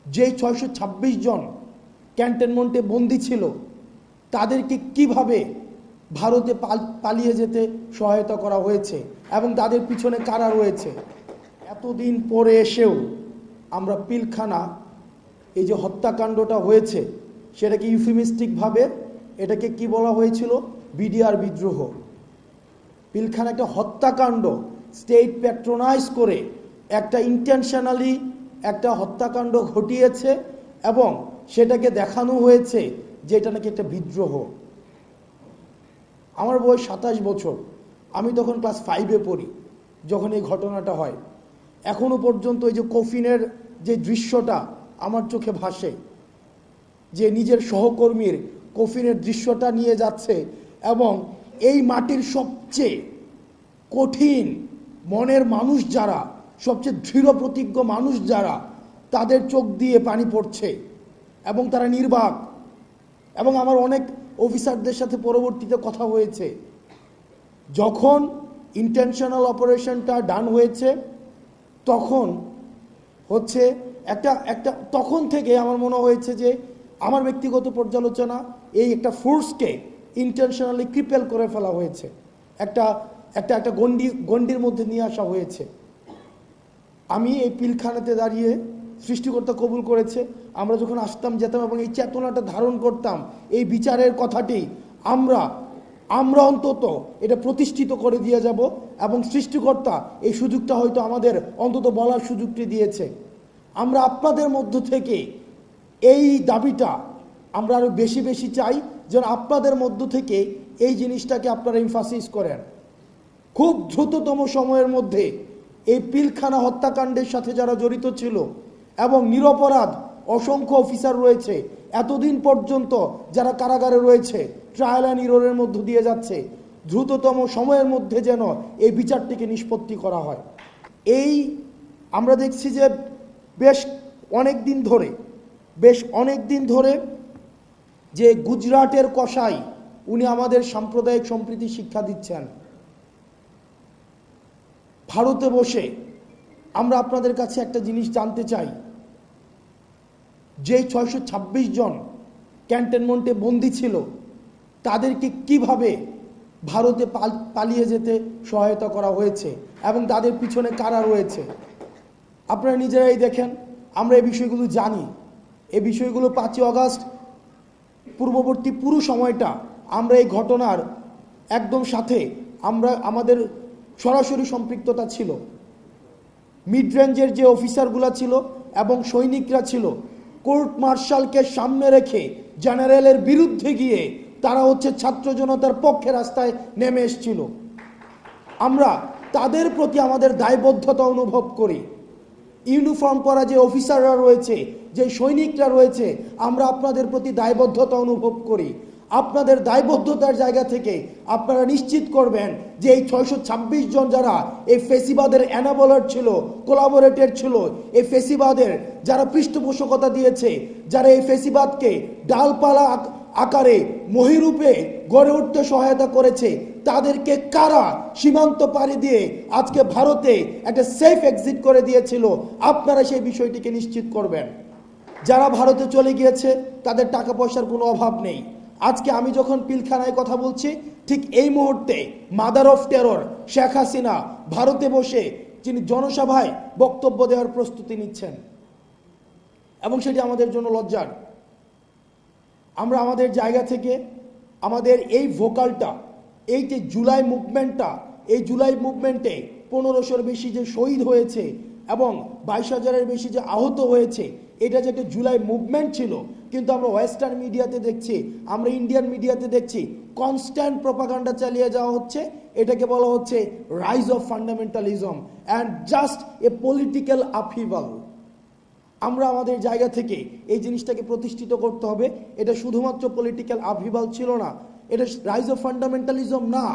যে 626 জন ক্যান্টনমেন্টে বন্দী ছিল তাদেরকে কিভাবে ভারতে পালিয়ে যেতে সহায়তা করা হয়েছে এবং তাদের পিছনে কারা রয়েছে। এতদিন পরে এসেও আমরা পিলখানা, এই যে হত্যাকাণ্ডটা হয়েছে সেটাকে ইউফেমিস্টিকভাবে এটাকে কি বলা হয়েছিল, বিডিআর বিদ্রোহ। পিলখানা একটা হত্যাকাণ্ড, স্টেট প্যাট্রোনাইজ করে একটা ইন্টেনশনালি একটা হত্যাকাণ্ড ঘটিয়েছে এবং সেটাকে দেখানো হয়েছে যে এটা নাকি একটা বিদ্রোহ। আমার বয়স 27 বছর, আমি তখন ক্লাস 5-এ পড়ি যখন এই ঘটনাটা হয়। এখনো পর্যন্ত এই যে কফিনের যে দৃশ্যটা আমার চোখে ভাসে, যে নিজের সহকর্মীর কফিনের দৃশ্যটা নিয়ে যাচ্ছে এবং এই মাটির সবচেয়ে কঠিন মনের মানুষ যারা, সবচেয়ে দৃঢ় প্রতিজ্ঞ মানুষ যারা, তাদের চোখ দিয়ে পানি পড়ছে এবং তারা নির্বাক। এবং আমার অনেক অফিসারদের সাথে পরবর্তীতে কথা হয়েছে, যখন ইন্টেনশনাল অপারেশনটা ডান হয়েছে তখন হচ্ছে একটা তখন থেকে আমার মনে হয়েছে যে আমার ব্যক্তিগত পর্যালোচনা, এই একটা ফোর্সকে ইন্টেনশনালি ক্রিপেল করে ফেলা হয়েছে, একটা একটা একটা গণ্ডির মধ্যে নিয়ে আসা হয়েছে। আমি এই পিলখানাতে দাঁড়িয়ে সৃষ্টিকর্তা কবুল করেছে, আমরা যখন আসতাম যেতাম এবং এই চেতনাটা ধারণ করতাম, এই বিচারের কথাটি আমরা অন্তত এটা প্রতিষ্ঠিত করে দিয়ে যাব এবং সৃষ্টিকর্তা এই সুযোগটা হয়তো আমাদের অন্তত বলার সুযোগটি দিয়েছে। আমরা আপনাদের মধ্য থেকে এই দাবিটা আমরা আরো বেশি বেশি চাই, যেন আপনাদের মধ্য থেকে এই জিনিসটাকে আপনারা এমফাসিস করেন। খুব দ্রুততম সময়ের মধ্যে এই পিলখানা হত্যাকাণ্ডের সাথে যারা জড়িত ছিল এবং নিরপরাধ অসংখ্য অফিসার রয়েছে, এতদিন পর্যন্ত যারা কারাগারে রয়েছে, ট্রায়াল অ্যান্ড ইররের মধ্য দিয়ে যাচ্ছে, দ্রুততম সময়ের মধ্যে যেন এই বিচারটিকে নিষ্পত্তি করা হয়। এই আমরা দেখছি যে বেশ অনেক দিন ধরে যে গুজরাটের কসাই, উনি আমাদের সাম্প্রদায়িক সম্প্রীতি শিক্ষা দিচ্ছেন। ভারতে বসে আমরা আপনাদের কাছে একটা জিনিস জানতে চাই, যে 626 জন ক্যান্টনমেন্টে বন্দী ছিল তাদেরকে কিভাবে ভারতে পালিয়ে যেতে সহায়তা করা হয়েছে এবং তাদের পিছনে কারা রয়েছে। আপনারা নিজেরাই দেখেন, আমরা এই বিষয়গুলো জানি। এই বিষয়গুলো 5ই আগস্ট পূর্ববর্তী পুরো সময়টা আমরা এই ঘটনার একদম সাথে আমাদের সরাসরি সম্পৃক্ততা ছিল। মিড রেঞ্জের যে অফিসারগুলো ছিল এবং সৈনিকরা ছিল, কোর্ট মার্শালকে সামনে রেখে জেনারেলের বিরুদ্ধে গিয়ে তারা হচ্ছে ছাত্র জনতার পক্ষে রাস্তায় নেমে এসেছিল। আমরা তাদের প্রতি আমাদের দায়বদ্ধতা অনুভব করি। ইউনিফর্ম পরা যে অফিসাররা রয়েছে, যে সৈনিকরা রয়েছে, আমরা আপনাদের প্রতি দায়বদ্ধতা অনুভব করি। আপনাদের দায়বদ্ধতার জায়গা থেকে আপনারা নিশ্চিত করবেন যে এই 626 জন যারা এই ফেসিবাদের এনাবলার ছিল, কোলাবোরেটর ছিল, এই ফেসিবাদের যারা পৃষ্ঠপোষকতা দিয়েছে, যারা এই ফেসিবাদকে ডালপালা আকারে মহিরূপে গড়ে উঠতে সহায়তা করেছে, তাদেরকে কারা সীমান্ত পাড়ি দিয়ে আজকে ভারতে একটা সেফ এক্সিট করে দিয়েছিল, আপনারা সেই বিষয়টিকে নিশ্চিত করবেন। যারা ভারতে চলে গিয়েছে তাদের টাকা পয়সার কোনো অভাব নেই। আজকে আমি যখন পিলখানায় কথা বলছি, ঠিক এই মুহূর্তে mother of terror Sheikh Hasina ভারতে বসে যিনি জনসভায় বক্তব্য দেওয়ার প্রস্তুতি নিচ্ছেন এবং সেটি আমাদের জন্য লজ্জার। আমরা আমাদের জায়গা থেকে আমাদের এই ভোকালটা, এই যে জুলাই মুভমেন্টটা, এই জুলাই মুভমেন্টে 1500-এর বেশি যে শহীদ হয়েছে এবং 22,000-এর বেশি যে আহত হয়েছে, এটা যে একটা জুলাই মুভমেন্ট ছিল, কিন্তু আমরা ওয়েস্টার্ন মিডিয়াতে দেখছি, আমরা ইন্ডিয়ান মিডিয়াতে দেখছি কনস্ট্যান্ট প্রপাগান্ডা চালিয়ে যাওয়া হচ্ছে। এটাকে বলা হচ্ছে rise of fundamentalism and just a political upheaval. আমরা আমাদের জায়গা থেকে এই জিনিসটাকে প্রতিষ্ঠিত করতে হবে। এটা শুধুমাত্র পলিটিক্যাল আপহিভাল ছিল না, এটা রাইজ অফ ফান্ডামেন্টালিজম না,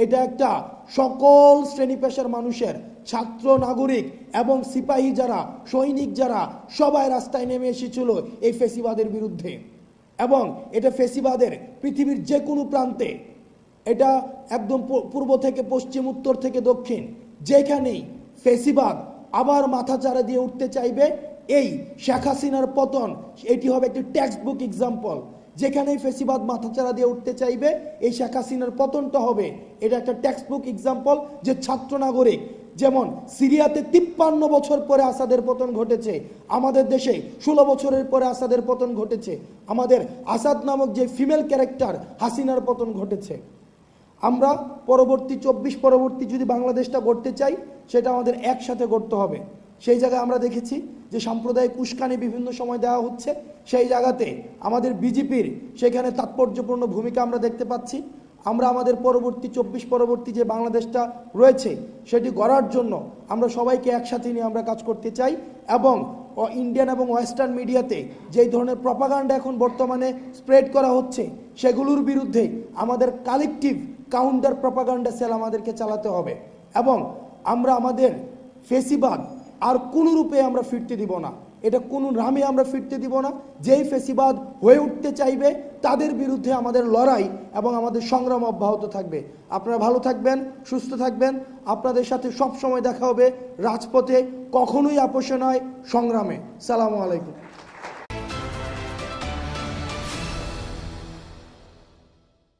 এটা একটা সকল শ্রেণী পেশার মানুষের, ছাত্র, নাগরিক এবং সিপাহী যারা, সৈনিক যারা, সবাই রাস্তায় নেমে এসেছিল এই ফেসিবাদের বিরুদ্ধে। এবং এটা ফেসিবাদের পৃথিবীর যে কোনো প্রান্তে, এটা একদম পূর্ব থেকে পশ্চিম, উত্তর থেকে দক্ষিণ, যেখানেই ফেসিবাদ আবার মাথা চারা দিয়ে উঠতে চাইবে, এই শেখ হাসিনার পতন এটি হবে একটি টেক্সট বুক এক্সাম্পল। যেখানেই ফেসিবাদ মাথাচাড়া দিয়ে উঠতে চাইবে এই শেখ হাসিনার পতনটা হবে এটা একটা টেক্সট বুক এক্সাম্পল। যে ছাত্র নাগরিক যেমন সিরিয়াতে 53 বছর পরে আসাদের পতন ঘটেছে, আমাদের দেশে 16 বছরের পরে আসাদের পতন ঘটেছে, আমাদের আসাদ নামক যে ফিমেল ক্যারেক্টার হাসিনার পতন ঘটেছে। আমরা পরবর্তী 24 পরবর্তী যদি বাংলাদেশটা গড়তে চাই সেটা আমাদের একসাথে গড়তে হবে। সেই জায়গায় আমরা দেখেছি যে সাম্প্রদায়িক উস্কানি বিভিন্ন সময় দেওয়া হচ্ছে, সেই জায়গাতে আমাদের বিজেপির সেখানে তাৎপর্যপূর্ণ ভূমিকা আমরা দেখতে পাচ্ছি। আমরা আমাদের পরবর্তী 24 পরবর্তী যে বাংলাদেশটা রয়েছে সেটি গড়ার জন্য আমরা সবাইকে একসাথে নিয়ে আমরা কাজ করতে চাই এবং ইন্ডিয়ান এবং ওয়েস্টার্ন মিডিয়াতে যেই ধরনের প্রপাগান্ডা এখন বর্তমানে স্প্রেড করা হচ্ছে সেগুলোর বিরুদ্ধে আমাদের কালেকটিভ কাউন্টার প্রপাগান্ডা সেল আমাদেরকে চালাতে হবে এবং আমরা আমাদের ফেসিবাদ আর কোনো রূপে আমরা ফিরতে দিব না, এটা কোনো নামে আমরা ফিরতে দিব না। যেই ফেসিবাদ হয়ে উঠতে চাইবে তাদের বিরুদ্ধে আমাদের লড়াই এবং আমাদের সংগ্রাম অব্যাহত থাকবে। আপনারা ভালো থাকবেন, সুস্থ থাকবেন। আপনাদের সাথে সব সময় দেখা হবে রাজপথে, কখনোই আপোষে নয়, সংগ্রামে। সালামু আলাইকুম।